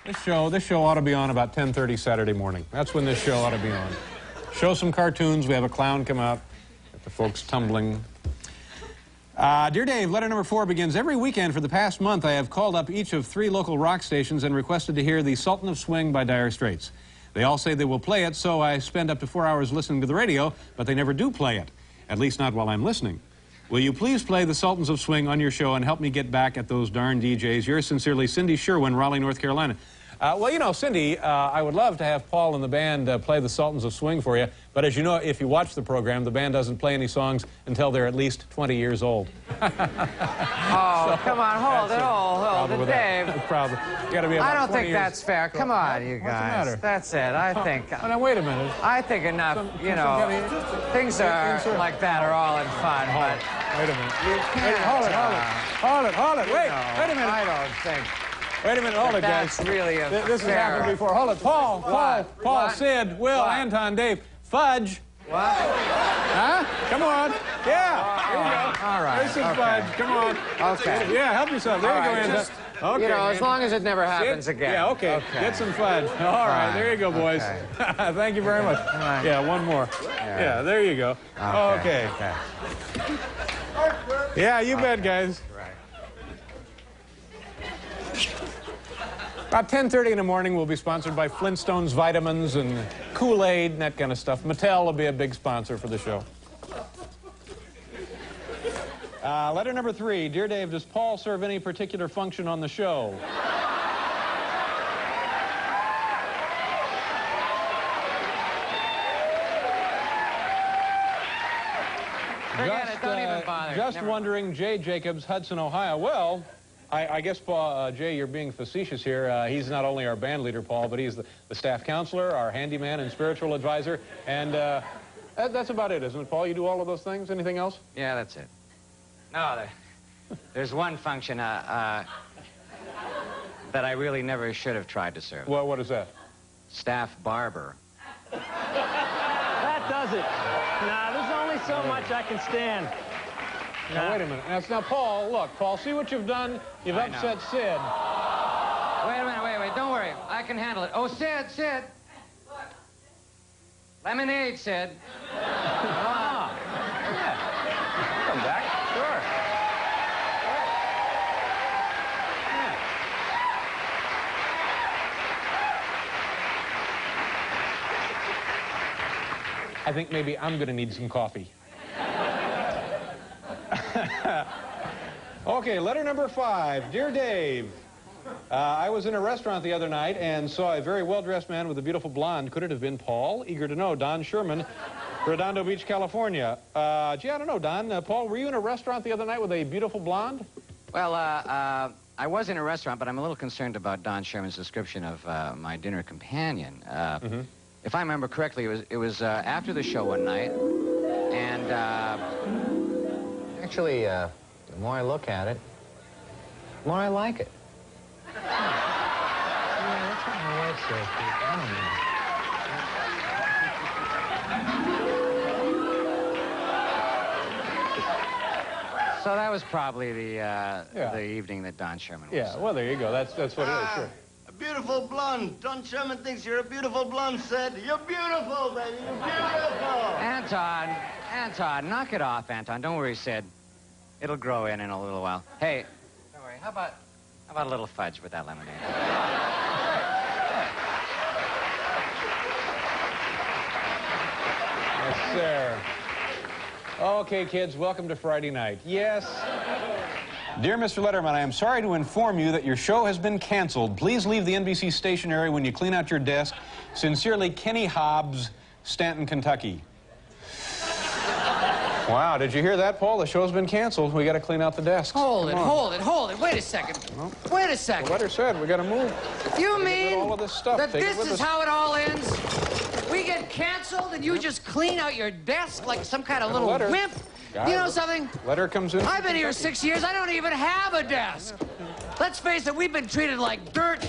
This show ought to be on about 10:30 Saturday morning. That's when this show ought to be on. Show some cartoons. We have a clown come out. Get the folks tumbling. Dear Dave, letter number 4 begins. Every weekend for the past month, I have called up each of 3 local rock stations and requested to hear the Sultan of Swing by Dire Straits. They all say they will play it, so I spend up to 4 hours listening to the radio, but they never do play it, at least not while I'm listening. Will you please play the Sultans of Swing on your show and help me get back at those darn DJs? Yours sincerely, Cindy Sherwin, Raleigh, North Carolina. Well, you know, Cindy, I would love to have Paul and the band play the Sultans of Swing for you, but as you know, if you watch the program, the band doesn't play any songs until they're at least 20 years old. Oh, so, come on, hold it, Dave. You gotta be about I don't 20 think years. That's fair. Come on, you guys. What's the matter? That's it. I think. Oh, now, wait a minute. I think enough, things are like that are all in fun, but... Wait a minute. You can't. Hold it. Wait a minute. I don't think... Wait a minute, hold it, guys. That's really a This has happened before. Hold it. Paul, What? Sid, Will, Anton, Dave. Fudge. What? Huh? Come on. Yeah. Here we go. All right. There's some fudge. Come on. Okay. Yeah, help yourself. There you go, Anton. Okay. You know, as long as it never happens again. Yeah, okay. Get some fudge. All right. There you go, boys. Okay. Thank you very much. Yeah, one more. Yeah, there you go. Okay. Yeah, you bet, guys. About 10:30 in the morning, we'll be sponsored by Flintstones vitamins and Kool-Aid and that kind of stuff. Mattel will be a big sponsor for the show. Letter number 3. Dear Dave, does Paul serve any particular function on the show? Forget it. Don't even bother. Just wondering, Jay Jacobs, Hudson, Ohio. Well, I guess, Paul, Jay, you're being facetious here. He's not only our band leader, Paul, but he's the staff counselor, our handyman and spiritual advisor. And that's about it, isn't it, Paul? You do all of those things? Anything else? Yeah, that's it. No, there's one function that I really never should have tried to serve. Well, what is that? Staff barber. That does it. Nah, there's only so much I can stand. Now, wait a minute. Now, Paul, look, Paul, see what you've done? You've upset Sid. Wait a minute, wait. Don't worry. I can handle it. Oh, Sid. What? Lemonade, Sid. Yeah. Come back. Sure. I think maybe I'm going to need some coffee. Okay, letter number 5. Dear Dave, I was in a restaurant the other night and saw a very well-dressed man with a beautiful blonde. Could it have been Paul? Eager to know. Don Sherman, Redondo Beach, California. Gee, I don't know, Don. Paul, were you in a restaurant the other night with a beautiful blonde? Well, I was in a restaurant, but I'm a little concerned about Don Sherman's description of my dinner companion. If I remember correctly, it was after the show one night, and... Actually, the more I look at it, the more I like it. Yeah, that's what my wife says. So that was probably the evening that Don Sherman was. Yeah, well, there you go. That's what it is, sure. A beautiful blonde. Don Sherman thinks you're a beautiful blonde, Sid. You're beautiful, baby. You're beautiful. Anton, knock it off, Anton. Don't worry, Sid. It'll grow in a little while. Hey, don't worry. How about a little fudge with that lemonade? Yes, sir. Okay, kids, welcome to Friday night. Yes. Dear Mr. Letterman, I am sorry to inform you that your show has been canceled. Please leave the NBC stationery when you clean out your desk. Sincerely, Kenny Hobbs, Stanton, Kentucky. Wow, did you hear that, Paul? The show's been canceled. We got to clean out the desks. Hold it. Wait a second. Wait a second. The letter said we got to move. You mean all of this stuff. that this is how it all ends? We get canceled and you just clean out your desk like some kind of little wimp? You know something? Letter comes in. I've been here 6 years. I don't even have a desk. Let's face it, we've been treated like dirt.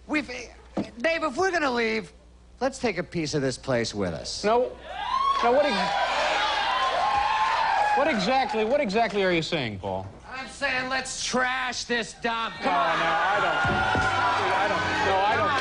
Dave, if we're going to leave, let's take a piece of this place with us. No. Now, what exactly are you saying, Paul? I'm saying let's trash this dump. Come on. No, I don't.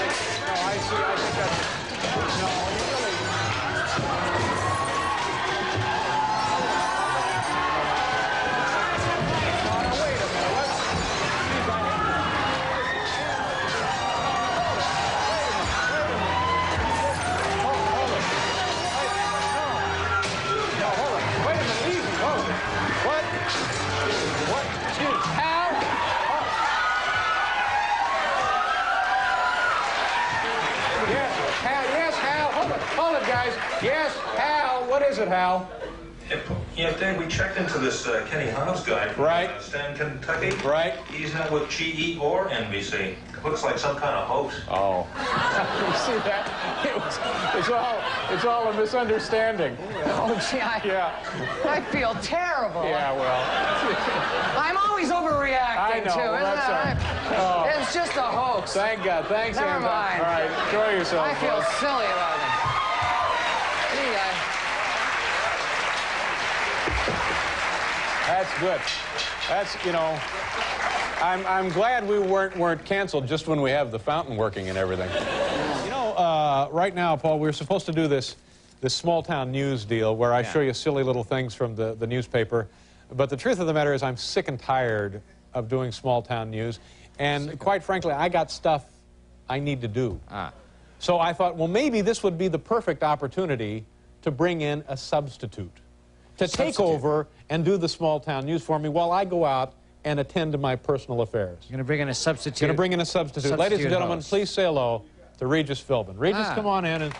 guys. Yes, Hal. What is it, Hal? Yeah, Dave, we checked into this Kenny Hobbs guy from Stanton, Kentucky. Right. He's not with GE or NBC. Looks like some kind of hoax. Oh. You see that? It's all a misunderstanding. Oh, gee, I feel terrible. Yeah, well. I'm always overreacting, I know. too, Well, isn't it? Oh. It's just a hoax. Thank God. Thanks, Never Anton. mind. All right, enjoy yourself. I feel folks. silly about it. That's good. That's, you know, I'm glad we weren't canceled just when we have the fountain working and everything. You know, right now, Paul, we're supposed to do this small town news deal where I show you silly little things from the newspaper. But the truth of the matter is I'm sick and tired of doing small town news. And quite frankly, I got stuff I need to do. So I thought, well, maybe this would be the perfect opportunity to bring in a substitute to take over and do the small town news for me while I go out and attend to my personal affairs. You're going to bring in a substitute? Going to bring in a substitute. Ladies and gentlemen, host. please say hello to Regis Philbin. Regis, come on in. And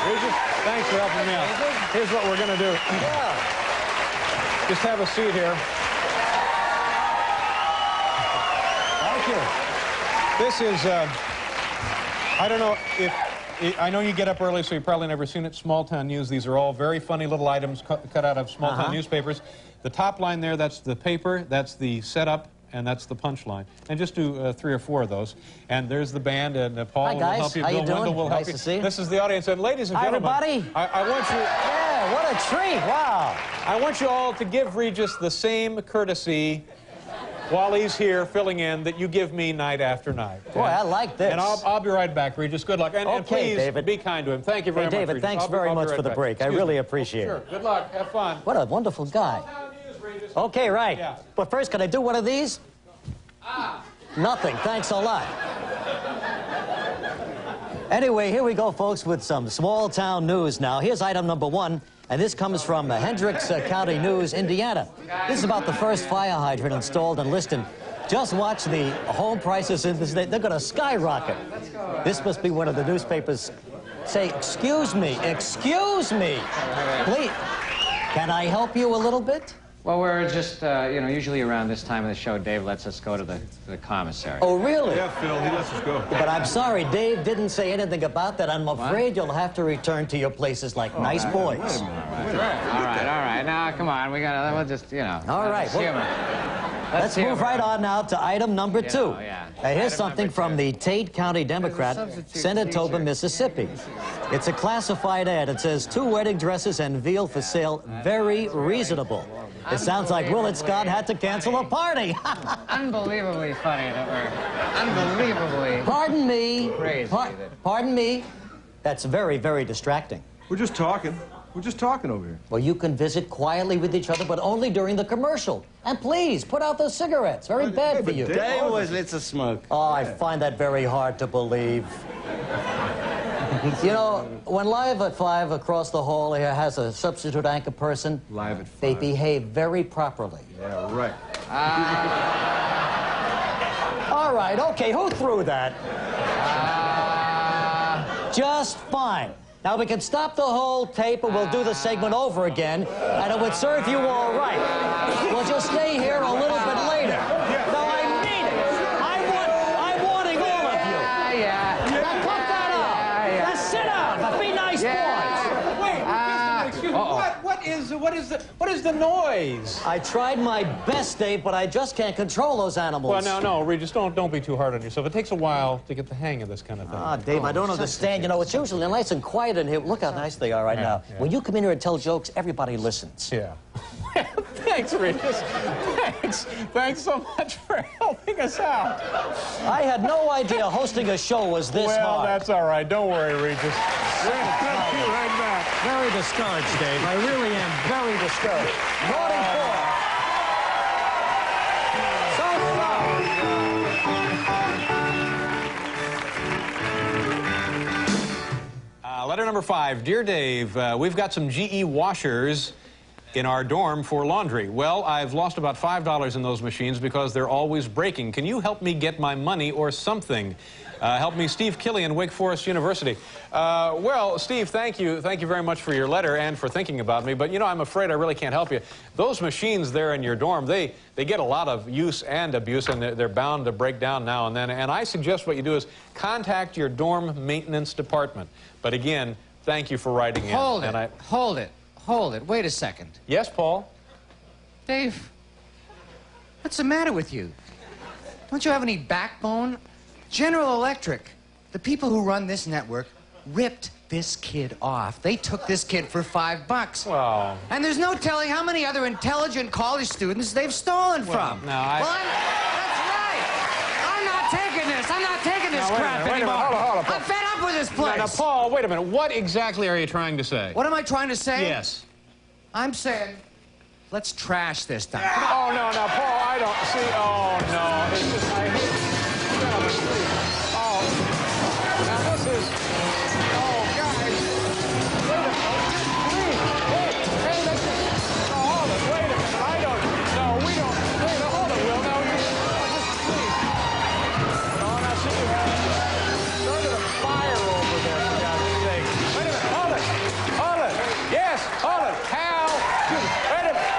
Regis, thanks for helping me out. Here's what we're going to do. Just have a seat here. Thank you. This is, I don't know if, I know you get up early, so you've probably never seen it. Small town news. These are all very funny little items cut out of small town newspapers. The top line there, that's the paper, that's the setup, and that's the punchline. And just do 3 or 4 of those. And there's the band, and Paul will help you. How Bill you doing? Wendell will help you. To see you. This is the audience. And ladies and gentlemen, everybody. I want you... Yeah, what a treat. Wow. I want you all to give Regis the same courtesy while he's here filling in that you give me night after night. Boy, I like this. And I'll be right back, Regis. Good luck. And Okay, please David. be kind to him. Thank you very much, David, Regis. thanks I'll very be much right for the back. break. I Excuse really me. appreciate Sure. it. Good luck. Have fun. What a wonderful guy. Okay, right. Yeah. But first, can I do one of these? Nothing. Thanks a lot. Anyway, here we go, folks, with some small-town news now. Here's item number 1, and this comes from Hendricks County News, Indiana. This is about the first fire hydrant installed in Liston. Just watch the home prices in this. They're going to skyrocket. This must be one of the newspapers. Say, excuse me, please. Can I help you a little bit? Well, we're just, you know, usually around this time of the show, Dave lets us go to the commissary. Oh, really? Yeah, Phil, he lets us go. But I'm sorry, Dave didn't say anything about that. I'm afraid you'll have to return to your places like nice boys. All right. Now, come on. We'll just, you know. All right. Humor. Let's move humor. right on now to item number 2. yeah. Now, here's Item something number from 2. the Tate County Democrat, Senatoba, Mississippi. It's a classified ad. It says, 2 wedding dresses and veal for sale, very reasonable. It sounds like Willard Scott had to cancel a party. Unbelievably funny that we're... Unbelievably... Pardon me. Crazy. Pardon me. That's very, very distracting. We're just talking. We're just talking over here. Well, you can visit quietly with each other, but only during the commercial. And please, put out those cigarettes. Very bad for you. Dave always lets us smoke. Oh, I find that very hard to believe. You know, when Live at 5 across the hall here has a substitute anchor person, Live at 5. they behave very properly. Yeah, right. All right, okay, who threw that? Just fine. Now, we can stop the whole tape and we'll do the segment over again, and it would serve you all right. We'll just stay here a little bit later. No, I mean it. I'm wanting all of you. Now, cut that out. Now, sit down. Now, be nice boys. Wait, excuse me. What is the noise? I tried my best, Dave, but I just can't control those animals. Well, no, Regis, don't be too hard on yourself. It takes a while to get the hang of this kind of thing. Ah, Dave, I don't understand. You know, it's usually nice and quiet in here. Look how nice they are right now. yeah. When you come in here and tell jokes, everybody listens. Yeah. Thanks, Regis. Thanks so much for helping us out. I had no idea hosting a show was this Well, hard. that's all right. Don't worry, Regis. We'll be right back. Very discouraged, Dave. I really am very discouraged. Morning call. Letter number 5. Dear Dave, we've got some GE washers in our dorm for laundry. Well, I've lost about $5 in those machines because they're always breaking. Can you help me get my money or something? Help me, Steve Killian, Wake Forest University. Well, Steve, thank you. Thank you very much for your letter and for thinking about me. But, you know, I'm afraid I really can't help you. Those machines there in your dorm, they get a lot of use and abuse, and they're bound to break down now and then. And I suggest what you do is contact your dorm maintenance department. But again, thank you for writing in. Hold it. Wait a second. Yes, Paul? Dave, what's the matter with you? Don't you have any backbone? General Electric, the people who run this network, ripped this kid off. They took this kid for $5. Well... And there's no telling how many other intelligent college students they've stolen from. No, that's right. I'm not taking this. I'm not taking this crap anymore. Hold on, Paul. I'm fed up with this place. Now, Paul, wait a minute. What exactly are you trying to say? What am I trying to say? Yes. I'm saying, let's trash this time. Oh, no, Paul, I don't see. Oh, no. It's just, I hate it. Gentlemen, please. Oh, now this is. Oh, guys. Wait a minute. Please. Hey, let's just. No, hold it. Wait a minute. I don't. No, we don't. Wait, hold it, Will. Now, just please. Oh, now, see, you have. Started a fire over there, for God's sake. Wait a minute. Hold it. Hold it. Yes, hold it. Hal. Wait a minute.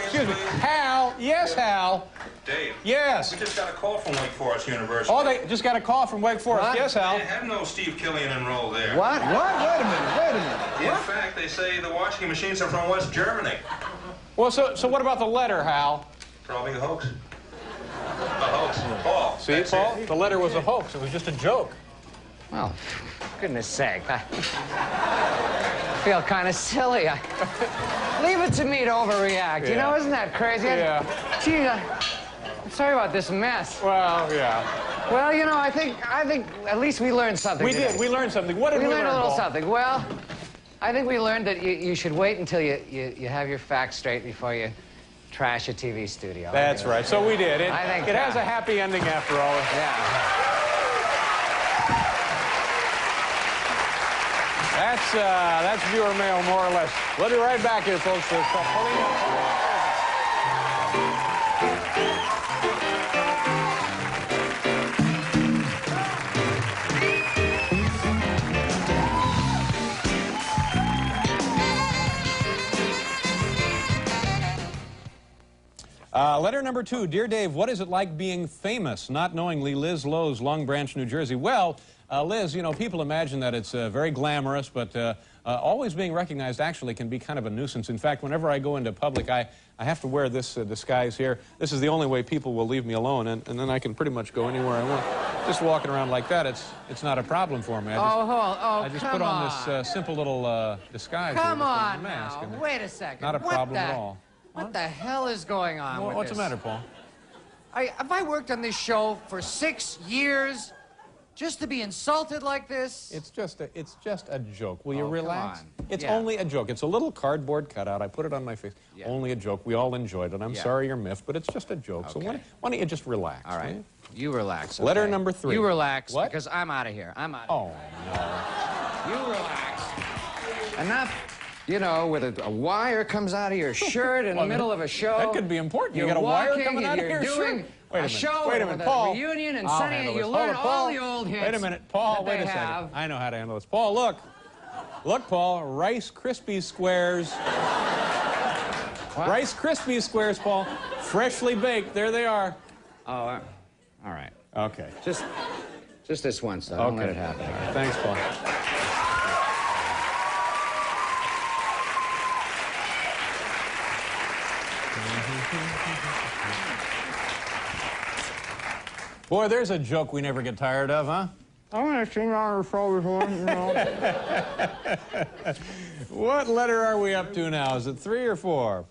Excuse me. Hal. Yes, Hal. Dave. Yes. We just got a call from Wake Forest University. Oh, they just got a call from Wake Forest. What? Yes, Hal. They have no Steve Killian enrolled there. What? What? Wait a minute. In fact, they say the washing machines are from West Germany. Well, so what about the letter, Hal? Probably a hoax. A hoax. Paul. See, that's Paul? it. The letter was a hoax. It was just a joke. Well, goodness sake. I feel kind of silly. Leave it to me to overreact. Yeah. You know, isn't that crazy? Yeah. Gee, I'm sorry about this mess. Well, yeah. Well, you know, I think at least we learned something We today. did. We learned something. What did we learn, learned a little Paul? something. Well, I think we learned that you should wait until you have your facts straight before you trash a TV studio. That's right. So we did. It has that. a happy ending after all. Yeah. That's viewer mail, more or less. We'll be right back here, folks. For pulling up. Letter number 2. Dear Dave, what is it like being famous? Not knowingly, Liz Lowe's, Long Branch, New Jersey. Well, Liz, you know, people imagine that it's very glamorous, but always being recognized actually can be kind of a nuisance. In fact, whenever I go into public, I have to wear this disguise here. This is the only way people will leave me alone, and then I can pretty much go anywhere I want. Just walking around like that, it's not a problem for me. I just put on this simple little disguise here, Come on mask, now. and Wait a second. not a problem at all. What the hell is going on with What's this? the matter, Paul? Have I worked on this show for 6 years just to be insulted like this? It's just a joke. Will you relax? Come on. It's Yeah. only a joke. It's a little cardboard cutout. I put it on my face. Yeah. Only a joke. We all enjoyed it. I'm Yeah. sorry you're miffed, but it's just a joke. So Okay. why don't you just relax? All right. will You relax. Letter okay? number 3. You relax, What? because I'm out of here. I'm out of Oh, no. here. You relax. Enough, you know, with a wire comes out of your shirt in the middle of a show. That could be important. You You're got a wire walking coming out and of your you're shirt? doing Wait a a minute. show Wait a with minute, a Paul. reunion, and I'll Sonny, handle you this. learn Hold it, all Paul. the old hits. Wait a minute, Paul. that Wait they a second. have. I know how to handle this. Paul, look. Look, Paul. Rice Krispie squares. What? Rice Krispie squares, Paul. Freshly baked. There they are. Oh, all right. Okay. Just this once, though. Don't let it happen. All right. Thanks, Paul. Boy, there's a joke we never get tired of, huh? I want to sing on the show before, you know. What letter are we up to now? Is it 3 or 4?